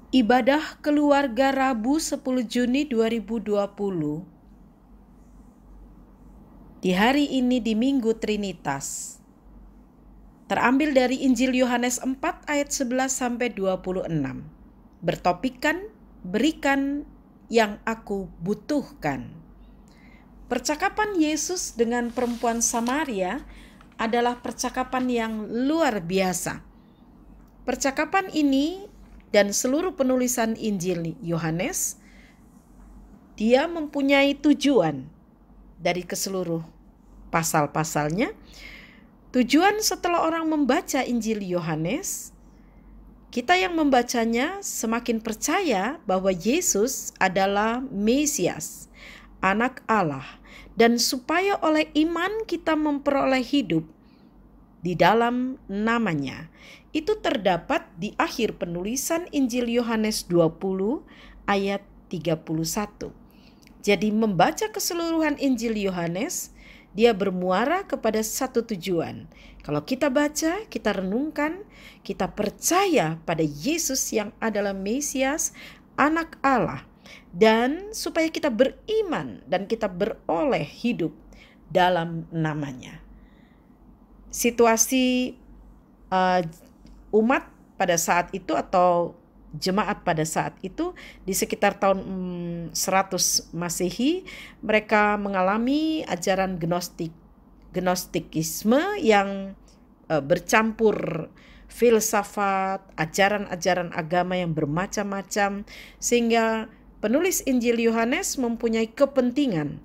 Ibadah keluarga Rabu 10 Juni 2020. Di hari ini di Minggu Trinitas. Terambil dari Injil Yohanes 4 ayat 11 sampai 26. Bertopikkan, berikan yang aku butuhkan. Percakapan Yesus dengan perempuan Samaria adalah percakapan yang luar biasa. Percakapan ini dan seluruh penulisan Injil Yohanes, dia mempunyai tujuan dari keseluruh pasal-pasalnya. Tujuan setelah orang membaca Injil Yohanes, kita yang membacanya semakin percaya bahwa Yesus adalah Mesias, Anak Allah, dan supaya oleh iman kita memperoleh hidup di dalam namanya. Itu terdapat di akhir penulisan Injil Yohanes 20 ayat 31. Jadi membaca keseluruhan Injil Yohanes, dia bermuara kepada satu tujuan. Kalau kita baca, kita renungkan, kita percaya pada Yesus yang adalah Mesias, Anak Allah. Dan supaya kita beriman dan kita beroleh hidup dalam namanya. Situasi umat pada saat itu atau jemaat pada saat itu di sekitar tahun 100 Masehi, mereka mengalami ajaran gnostikisme yang bercampur filsafat, ajaran-ajaran agama yang bermacam-macam, sehingga penulis Injil Yohanes mempunyai kepentingan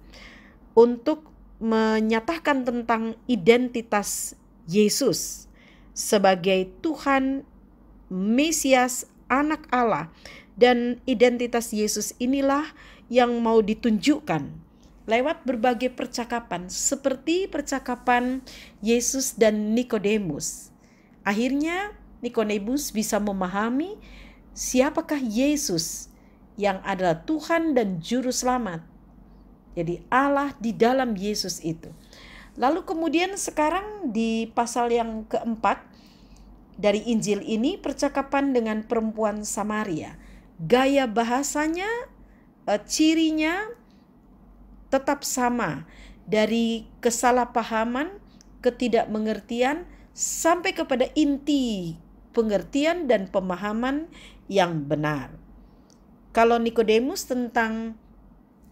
untuk menyatakan tentang identitas Yesus sebagai Tuhan, Mesias, Anak Allah. Dan identitas Yesus inilah yang mau ditunjukkan lewat berbagai percakapan, seperti percakapan Yesus dan Nikodemus. Akhirnya Nikodemus bisa memahami siapakah Yesus yang adalah Tuhan dan Juru Selamat. Jadi Allah di dalam Yesus itu. Lalu kemudian sekarang di pasal yang keempat dari Injil ini, percakapan dengan perempuan Samaria. Gaya bahasanya, cirinya tetap sama. Dari kesalahpahaman, ketidakmengertian, sampai kepada inti pengertian dan pemahaman yang benar. Kalau Nikodemus tentang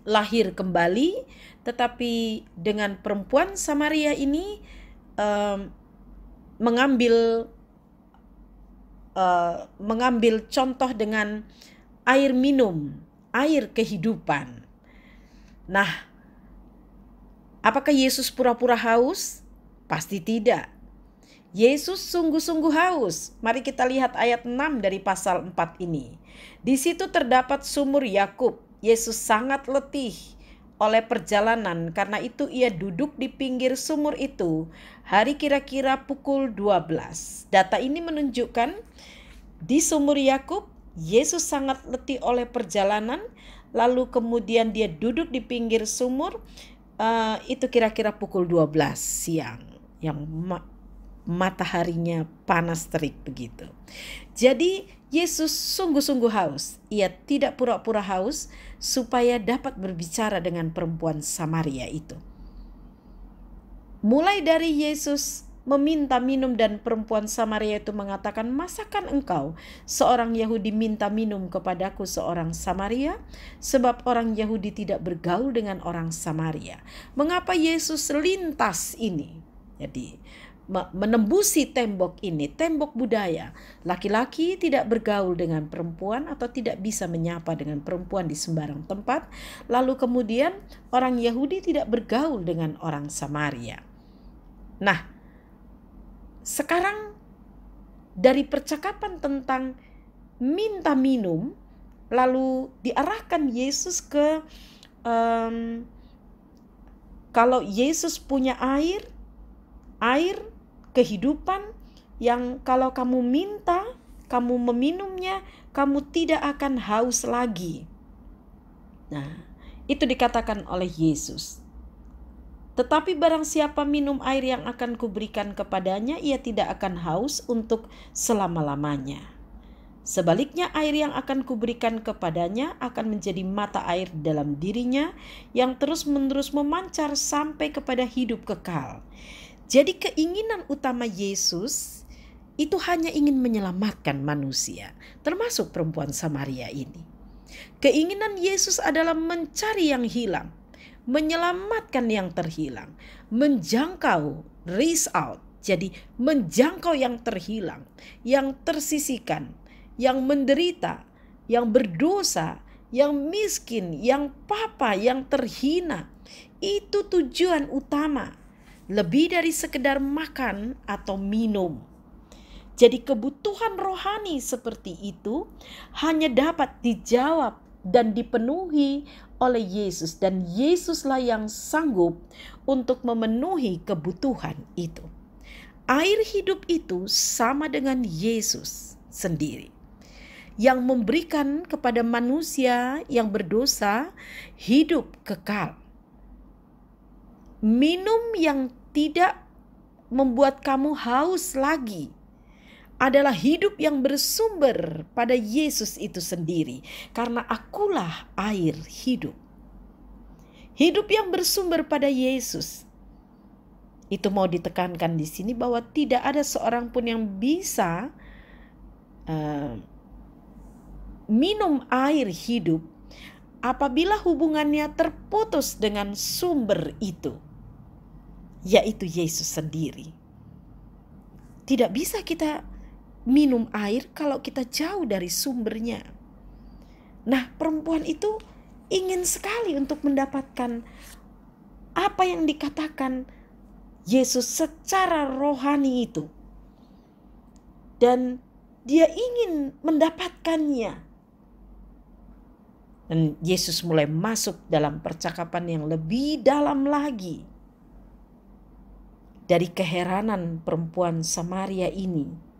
lahir kembali, tetapi dengan perempuan Samaria ini mengambil contoh dengan air minum, air kehidupan. Nah, apakah Yesus pura-pura haus? Pasti tidak. Yesus sungguh-sungguh haus. Mari kita lihat ayat 6 dari pasal 4 ini. Di situ terdapat sumur Yakub. Yesus sangat letih oleh perjalanan, karena itu ia duduk di pinggir sumur itu. Hari kira-kira pukul 12. Data ini menunjukkan di sumur Yakub, Yesus sangat letih oleh perjalanan, lalu kemudian dia duduk di pinggir sumur, itu kira-kira pukul 12 siang, yang mataharinya panas terik begitu. Jadi Yesus sungguh-sungguh haus. Ia tidak pura-pura haus supaya dapat berbicara dengan perempuan Samaria itu. Mulai dari Yesus meminta minum dan perempuan Samaria itu mengatakan, "Masakan engkau seorang Yahudi minta minum kepadaku seorang Samaria?" Sebab orang Yahudi tidak bergaul dengan orang Samaria. Mengapa Yesus lintas ini? Jadi menembusi tembok ini, tembok budaya. Laki-laki tidak bergaul dengan perempuan atau tidak bisa menyapa dengan perempuan di sembarang tempat. Lalu kemudian orang Yahudi tidak bergaul dengan orang Samaria. Nah, sekarang dari percakapan tentang minta minum, lalu diarahkan Yesus ke kalau Yesus punya air kehidupan yang kalau kamu minta, kamu meminumnya, kamu tidak akan haus lagi. Nah, itu dikatakan oleh Yesus. Tetapi barang siapa minum air yang akan kuberikan kepadanya, ia tidak akan haus untuk selama-lamanya. Sebaliknya air yang akan kuberikan kepadanya akan menjadi mata air dalam dirinya yang terus-menerus memancar sampai kepada hidup kekal. Jadi keinginan utama Yesus itu hanya ingin menyelamatkan manusia, termasuk perempuan Samaria ini. Keinginan Yesus adalah mencari yang hilang, menyelamatkan yang terhilang, menjangkau, reach out. Jadi menjangkau yang terhilang, yang tersisihkan, yang menderita, yang berdosa, yang miskin, yang papa, yang terhina. Itu tujuan utama, lebih dari sekedar makan atau minum. Jadi kebutuhan rohani seperti itu hanya dapat dijawab dan dipenuhi oleh Yesus, dan Yesuslah yang sanggup untuk memenuhi kebutuhan itu. Air hidup itu sama dengan Yesus sendiri yang memberikan kepada manusia yang berdosa hidup kekal. Minum yang tidak membuat kamu haus lagi adalah hidup yang bersumber pada Yesus itu sendiri, karena akulah air hidup. Hidup yang bersumber pada Yesus. Itu mau ditekankan di sini bahwa tidak ada seorang pun yang bisa minum air hidup apabila hubungannya terputus dengan sumber itu, yaitu Yesus sendiri. Tidak bisa kita minum air kalau kita jauh dari sumbernya. Nah, perempuan itu ingin sekali untuk mendapatkan apa yang dikatakan Yesus secara rohani itu. Dan dia ingin mendapatkannya. Dan Yesus mulai masuk dalam percakapan yang lebih dalam lagi. Dari keheranan perempuan Samaria ini.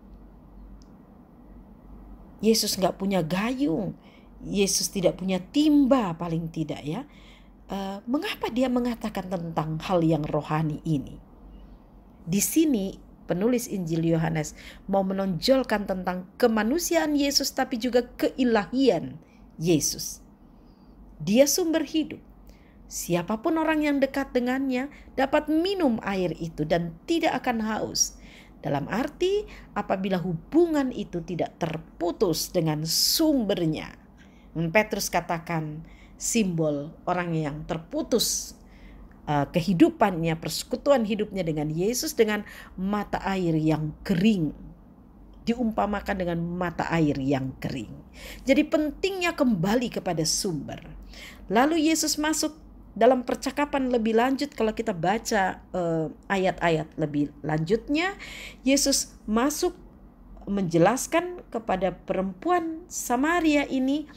Yesus gak punya gayung. Yesus tidak punya timba paling tidak ya. Mengapa dia mengatakan tentang hal yang rohani ini? Di sini penulis Injil Yohanes mau menonjolkan tentang kemanusiaan Yesus tapi juga keilahian Yesus. Dia sumber hidup. Siapapun orang yang dekat dengannya dapat minum air itu dan tidak akan haus. Dalam arti apabila hubungan itu tidak terputus dengan sumbernya. Petrus katakan simbol orang yang terputus kehidupannya, persekutuan hidupnya dengan Yesus dengan mata air yang kering. Diumpamakan dengan mata air yang kering. Jadi pentingnya kembali kepada sumber. Lalu Yesus masuk dalam percakapan lebih lanjut. Kalau kita baca ayat-ayat lebih lanjutnya, Yesus masuk menjelaskan kepada perempuan Samaria ini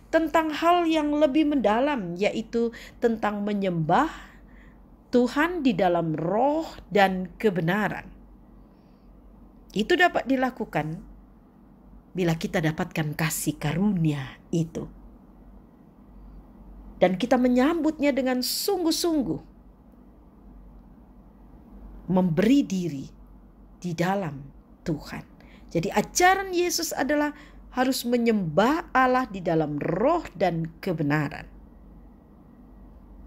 tentang hal yang lebih mendalam, yaitu tentang menyembah Tuhan di dalam roh dan kebenaran. Itu dapat dilakukan bila kita dapatkan kasih karunia itu. Dan kita menyambutnya dengan sungguh-sungguh. Memberi diri di dalam Tuhan. Jadi ajaran Yesus adalah harus menyembah Allah di dalam roh dan kebenaran.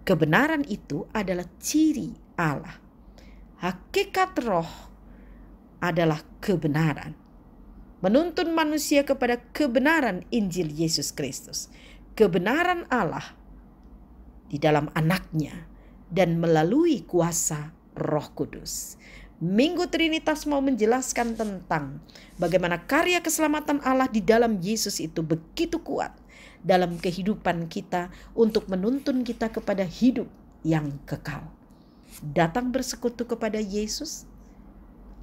Kebenaran itu adalah ciri Allah. Hakikat roh adalah kebenaran. Menuntun manusia kepada kebenaran Injil Yesus Kristus. Kebenaran Allah di dalam anaknya dan melalui kuasa Roh Kudus. Minggu Trinitas mau menjelaskan tentang bagaimana karya keselamatan Allah di dalam Yesus itu begitu kuat dalam kehidupan kita untuk menuntun kita kepada hidup yang kekal. Datang bersekutu kepada Yesus,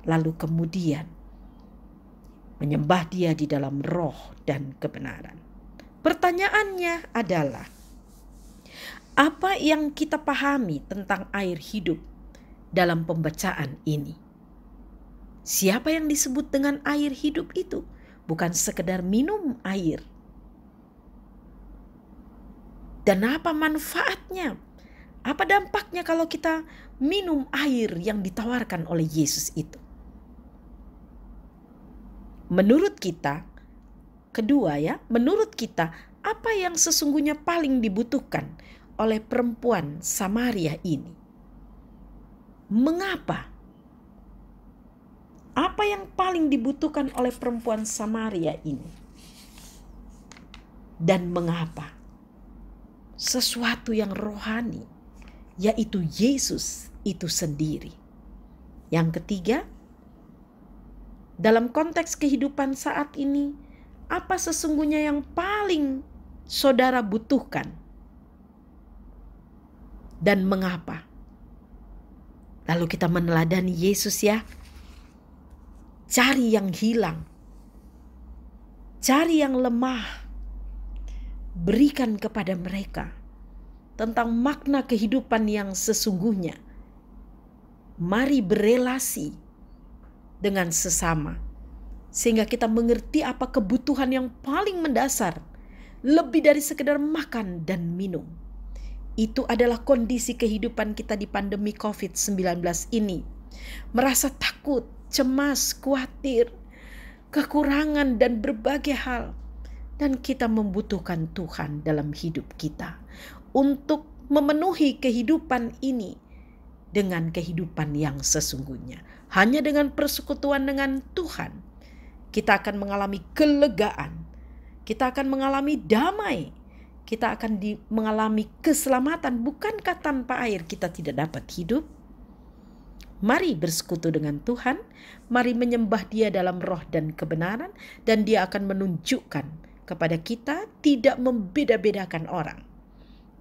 lalu kemudian menyembah Dia di dalam roh dan kebenaran. Pertanyaannya adalah, apa yang kita pahami tentang air hidup dalam pembacaan ini? Siapa yang disebut dengan air hidup itu? Bukan sekedar minum air. Dan apa manfaatnya? Apa dampaknya kalau kita minum air yang ditawarkan oleh Yesus itu? Menurut kita, kedua ya, menurut kita apa yang sesungguhnya paling dibutuhkan oleh perempuan Samaria ini? Mengapa? Apa yang paling dibutuhkan oleh perempuan Samaria ini? Dan mengapa? Sesuatu yang rohani, yaitu Yesus itu sendiri. Yang ketiga, dalam konteks kehidupan saat ini, apa sesungguhnya yang paling saudara butuhkan? Dan mengapa? Lalu kita meneladani Yesus ya. Cari yang hilang. Cari yang lemah. Berikan kepada mereka tentang makna kehidupan yang sesungguhnya. Mari berelasi dengan sesama, sehingga kita mengerti apa kebutuhan yang paling mendasar, lebih dari sekedar makan dan minum. Itu adalah kondisi kehidupan kita di pandemi COVID-19 ini. Merasa takut, cemas, khawatir, kekurangan dan berbagai hal. Dan kita membutuhkan Tuhan dalam hidup kita untuk memenuhi kehidupan ini dengan kehidupan yang sesungguhnya. Hanya dengan persekutuan dengan Tuhan, kita akan mengalami kelegaan, kita akan mengalami damai, kita akan mengalami keselamatan. Bukankah tanpa air kita tidak dapat hidup? Mari bersekutu dengan Tuhan, mari menyembah Dia dalam roh dan kebenaran, dan Dia akan menunjukkan kepada kita tidak membeda-bedakan orang.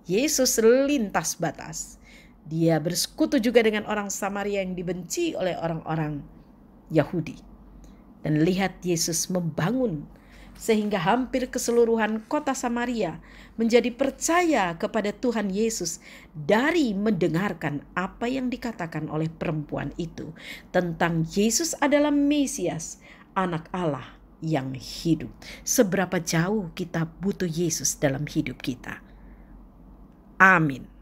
Yesus lintas batas. Dia bersekutu juga dengan orang Samaria yang dibenci oleh orang-orang Yahudi. Dan lihat Yesus membangun sehingga hampir keseluruhan kota Samaria menjadi percaya kepada Tuhan Yesus dari mendengarkan apa yang dikatakan oleh perempuan itu tentang Yesus adalah Mesias, Anak Allah yang hidup. Seberapa jauh kita butuh Yesus dalam hidup kita. Amin.